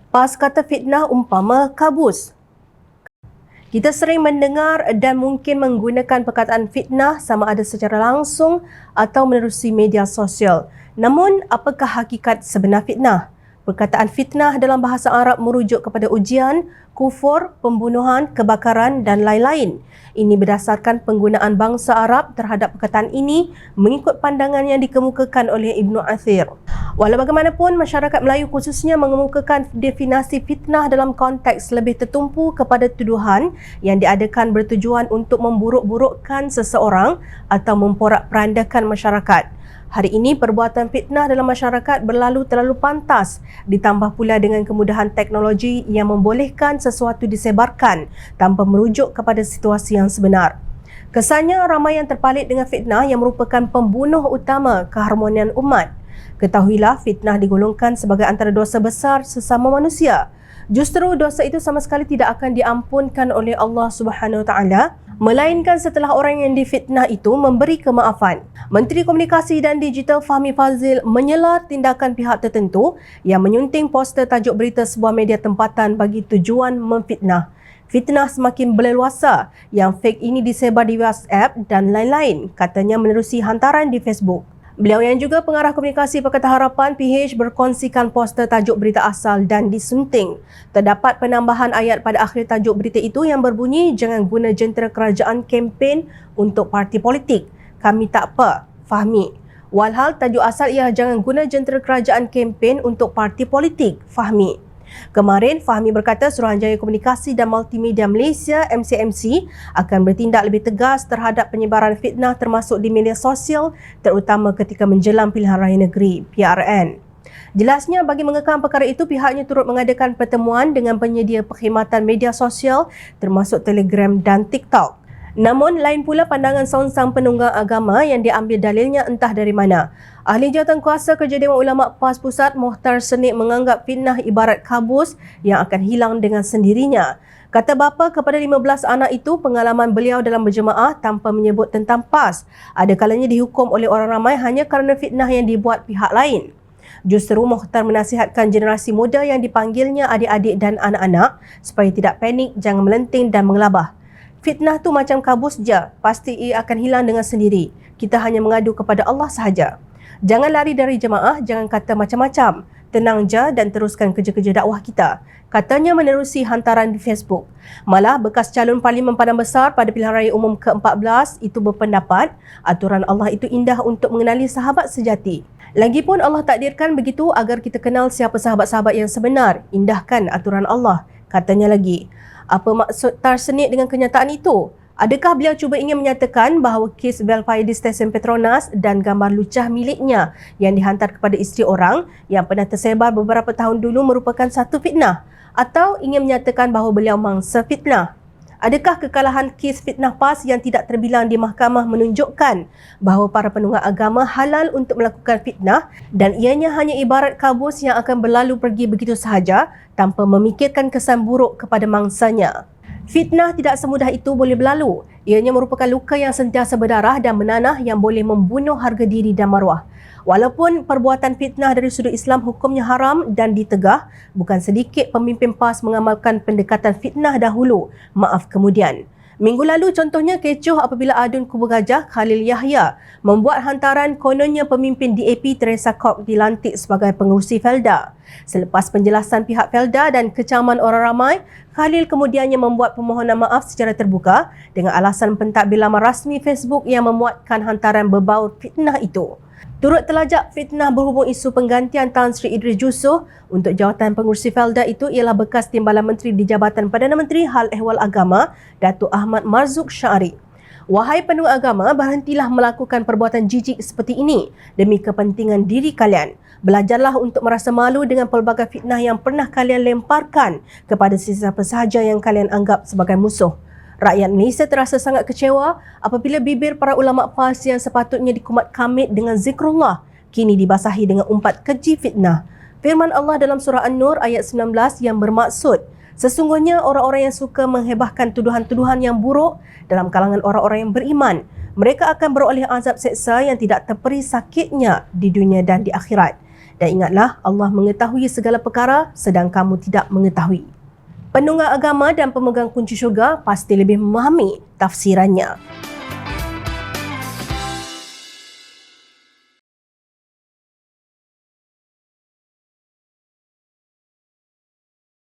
PAS kata fitnah umpama kabus. Kita sering mendengar dan mungkin menggunakan perkataan fitnah sama ada secara langsung atau menerusi media sosial. Namun, apakah hakikat sebenar fitnah? Perkataan fitnah dalam bahasa Arab merujuk kepada ujian, kufur, pembunuhan, kebakaran dan lain-lain. Ini berdasarkan penggunaan bangsa Arab terhadap perkataan ini mengikut pandangan yang dikemukakan oleh Ibnu Athir. Walau bagaimanapun, masyarakat Melayu khususnya mengemukakan definisi fitnah dalam konteks lebih tertumpu kepada tuduhan yang diadakan bertujuan untuk memburuk-burukkan seseorang atau memporak-perandakan masyarakat. Hari ini, perbuatan fitnah dalam masyarakat berlalu terlalu pantas, ditambah pula dengan kemudahan teknologi yang membolehkan sesuatu disebarkan tanpa merujuk kepada situasi yang sebenar. Kesannya ramai yang terpalit dengan fitnah yang merupakan pembunuh utama keharmonian umat. Ketahuilah, fitnah digolongkan sebagai antara dosa besar sesama manusia. Justru dosa itu sama sekali tidak akan diampunkan oleh Allah Subhanahu Wa Taala, melainkan setelah orang yang difitnah itu memberi kemaafan. Menteri Komunikasi dan Digital Fahmi Fadzil menyela tindakan pihak tertentu yang menyunting poster tajuk berita sebuah media tempatan bagi tujuan memfitnah. Fitnah semakin berleluasa yang fake ini disebar di WhatsApp dan lain-lain, katanya menerusi hantaran di Facebook. Beliau yang juga pengarah komunikasi Pakatan Harapan PH berkongsikan poster tajuk berita asal dan disunting. Terdapat penambahan ayat pada akhir tajuk berita itu yang berbunyi, jangan guna jentera kerajaan kempen untuk parti politik. Kami tak apa, Fahmi. Walhal tajuk asal ialah jangan guna jentera kerajaan kempen untuk parti politik, Fahmi. Kemarin, Fahmi berkata Suruhanjaya Komunikasi dan Multimedia Malaysia MCMC akan bertindak lebih tegas terhadap penyebaran fitnah termasuk di media sosial terutama ketika menjelang pilihan raya negeri PRN. Jelasnya, bagi mengekang perkara itu, pihaknya turut mengadakan pertemuan dengan penyedia perkhidmatan media sosial termasuk Telegram dan TikTok. Namun, lain pula pandangan seorang penunggang agama yang diambil dalilnya entah dari mana. Ahli Jawatan Kuasa Kerja Dewan Ulama PAS Pusat Mohtar Senik menganggap fitnah ibarat kabus yang akan hilang dengan sendirinya. Kata bapa kepada 15 anak itu, pengalaman beliau dalam berjemaah tanpa menyebut tentang PAS ada kalanya dihukum oleh orang ramai hanya kerana fitnah yang dibuat pihak lain. Justru Mohtar menasihatkan generasi muda yang dipanggilnya adik-adik dan anak-anak supaya tidak panik, jangan melenting dan mengelabah. Fitnah tu macam kabus je, pasti ia akan hilang dengan sendiri. Kita hanya mengadu kepada Allah sahaja. Jangan lari dari jemaah, jangan kata macam-macam. Tenang je dan teruskan kerja-kerja dakwah kita, katanya menerusi hantaran di Facebook. Malah bekas calon Parlimen Padang Besar pada pilihan raya umum ke-14 itu berpendapat aturan Allah itu indah untuk mengenali sahabat sejati. Lagipun Allah takdirkan begitu agar kita kenal siapa sahabat-sahabat yang sebenar. Indahkan aturan Allah, katanya lagi. Apa maksud Tarsenik dengan kenyataan itu? Adakah beliau cuba ingin menyatakan bahawa kes Belfire di stesen Petronas dan gambar lucah miliknya yang dihantar kepada isteri orang yang pernah tersebar beberapa tahun dulu merupakan satu fitnah? Atau ingin menyatakan bahawa beliau mangsa fitnah? Adakah kekalahan kes fitnah PAS yang tidak terbilang di mahkamah menunjukkan bahawa para penunggang agama halal untuk melakukan fitnah dan ianya hanya ibarat kabus yang akan berlalu pergi begitu sahaja tanpa memikirkan kesan buruk kepada mangsanya? Fitnah tidak semudah itu boleh berlalu. Ianya merupakan luka yang sentiasa berdarah dan menanah yang boleh membunuh harga diri dan maruah. Walaupun perbuatan fitnah dari sudut Islam hukumnya haram dan ditegah, bukan sedikit pemimpin PAS mengamalkan pendekatan fitnah dahulu, maaf kemudian. Minggu lalu contohnya kecoh apabila adun kubu gajah Khalil Yahya membuat hantaran kononnya pemimpin DAP Teresa Kok dilantik sebagai pengerusi Felda. Selepas penjelasan pihak Felda dan kecaman orang ramai, Khalil kemudiannya membuat permohonan maaf secara terbuka dengan alasan pentadbir laman rasmi Facebook yang memuatkan hantaran berbau fitnah itu. Turut terlajak fitnah berhubung isu penggantian Tan Sri Idris Jusuf untuk jawatan pengurusi Felda itu ialah bekas Timbalan Menteri di Jabatan Perdana Menteri Hal Ehwal Agama, Datuk Ahmad Marzuq Syari. Wahai penunggang agama, berhentilah melakukan perbuatan jijik seperti ini demi kepentingan diri kalian. Belajarlah untuk merasa malu dengan pelbagai fitnah yang pernah kalian lemparkan kepada sesiapa sahaja yang kalian anggap sebagai musuh. Rakyat Malaysia terasa sangat kecewa apabila bibir para ulama PAS yang sepatutnya dikumat kamit dengan zikrullah kini dibasahi dengan umpat keji fitnah. Firman Allah dalam surah An-Nur ayat 19 yang bermaksud, sesungguhnya orang-orang yang suka menghebahkan tuduhan-tuduhan yang buruk dalam kalangan orang-orang yang beriman, mereka akan beroleh azab seksa yang tidak terperi sakitnya di dunia dan di akhirat. Dan ingatlah, Allah mengetahui segala perkara sedang kamu tidak mengetahui. Penunggang agama dan pemegang kunci syurga pasti lebih memahami tafsirannya.